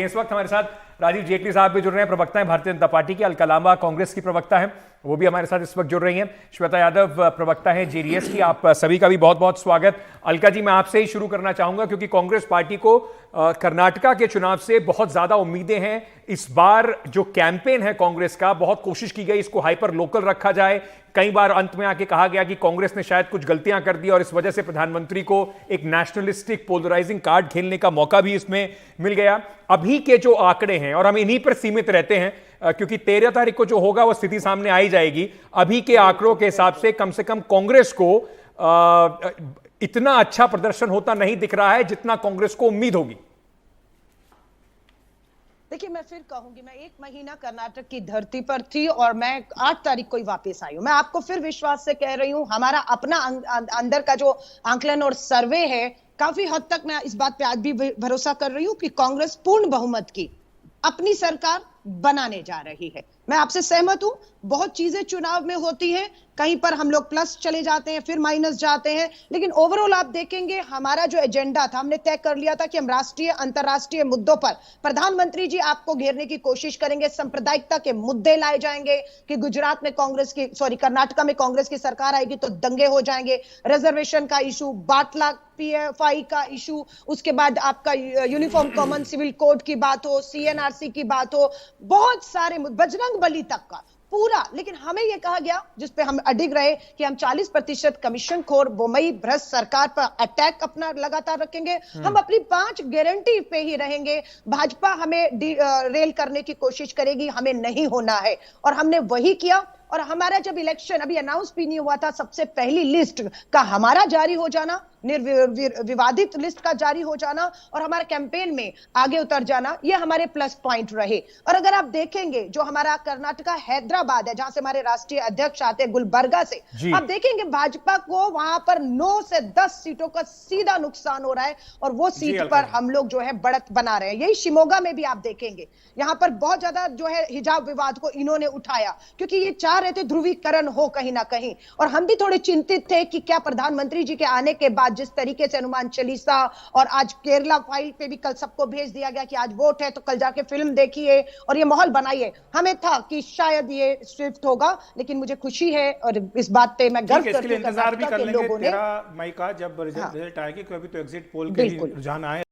इस वक्त हमारे साथ राजीव जेटली साहब भी जुड़ रहे हैं, प्रवक्ता हैं भारतीय जनता पार्टी के। अलका लांबा कांग्रेस की प्रवक्ता हैं, वो भी हमारे साथ इस वक्त जुड़ रही हैं। श्वेता यादव प्रवक्ता हैं जेडीएस की। आप सभी का भी बहुत बहुत स्वागत। अलका जी, मैं आपसे ही शुरू करना चाहूंगा क्योंकि कांग्रेस पार्टी को कर्नाटका के चुनाव से बहुत ज्यादा उम्मीदें हैं। इस बार जो कैंपेन है कांग्रेस का, बहुत कोशिश की गई इसको हाइपर लोकल रखा जाए। कई बार अंत में आके कहा गया कि कांग्रेस ने शायद कुछ गलतियां कर दी और इस वजह से प्रधानमंत्री को एक नेशनलिस्टिक पोलराइजिंग कार्ड खेलने का मौका भी इसमें मिल गया। अभी के जो आंकड़े हैं, और हम इन्हीं पर सीमित रहते हैं क्योंकि 13 तारीख को जो होगा वो स्थिति सामने आई जाएगी। अभी के आंकड़ों के हिसाब से कम कांग्रेस को इतना अच्छा प्रदर्शन होता नहीं दिख रहा है जितना कांग्रेस को उम्मीद होगी। देखिए, मैं फिर कहूंगी, मैं 1 महीना कर्नाटक की धरती पर थी और मैं 8 तारीख को ही वापस आई हूं। मैं आपको फिर विश्वास से कह रही हूं, हमारा अपना अंदर का जो आंकलन और सर्वे है, काफी हद तक मैं इस बात पे आज भी भरोसा कर रही हूं कि कांग्रेस पूर्ण बहुमत की अपनी सरकार बनाने जा रही है। मैं आपसे सहमत हूं, बहुत चीजें चुनाव में होती हैं, कहीं पर हम लोग प्लस चले जाते हैं, फिर माइनस जाते हैं, लेकिन ओवरऑल आप देखेंगे हमारा जो एजेंडा था, हमने तय कर लिया था कि हम राष्ट्रीय अंतर्राष्ट्रीय मुद्दों पर प्रधानमंत्री जी आपको घेरने की कोशिश करेंगे। सांप्रदायिकता के मुद्दे लाए जाएंगे कि गुजरात में कर्नाटका में कांग्रेस की सरकार आएगी तो दंगे हो जाएंगे। रिजर्वेशन का इशू, बाटला पीएफआई का इशू, उसके बाद आपका यूनिफॉर्म कॉमन सिविल कोड की बात हो, सीएनआरसी की बात हो, बहुत सारे बजरंग बली तक का पूरा। लेकिन हमें यह कहा गया, जिसपे हम अडिग रहे, कि हम 40% कमीशन खोर बोमई भ्रष्ट सरकार पर अटैक अपना लगातार रखेंगे। हम अपनी 5 गारंटी पे ही रहेंगे। भाजपा हमें रेल करने की कोशिश करेगी, हमें नहीं होना है, और हमने वही किया। और हमारा जब इलेक्शन अभी अनाउंस भी नहीं हुआ था, सबसे पहली लिस्ट का हमारा जारी हो जाना, विवादित लिस्ट का जारी हो जाना और हमारे कैंपेन में आगे उतर जाना, ये हमारे प्लस पॉइंट रहे। और अगर आप देखेंगे, जो हमारा कर्नाटका हैदराबाद है, जहां से हमारे राष्ट्रीय अध्यक्ष आते हैं गुलबर्गा से, आप देखेंगे भाजपा को वहां पर 9 से 10 सीटों का सीधा नुकसान हो रहा है और वो सीट पर हम लोग जो है बढ़त बना रहे हैं। यही शिमोगा में भी आप देखेंगे, यहां पर बहुत ज्यादा जो है हिजाब विवाद को इन्होंने उठाया क्योंकि ये चाह रहे थे ध्रुवीकरण हो कहीं ना कहीं। और हम भी थोड़े चिंतित थे कि क्या प्रधानमंत्री जी के आने के बाद जिस तरीके से हनुमान चालीसा और आज केरला फाइल पे भी कल सबको भेज दिया गया कि आज वोट है तो कल जाके फिल्म देखिए और ये माहौल बनाइए, हमें था कि शायद ये स्विफ्ट होगा। लेकिन मुझे खुशी है और इस बात पे मैं गर्व करती हूं इंतजार भी कर लेंगे 13 मई का, जब रिजल्ट आएगी, क्योंकि अभी तो एग्जिट पोल के रुझान आए।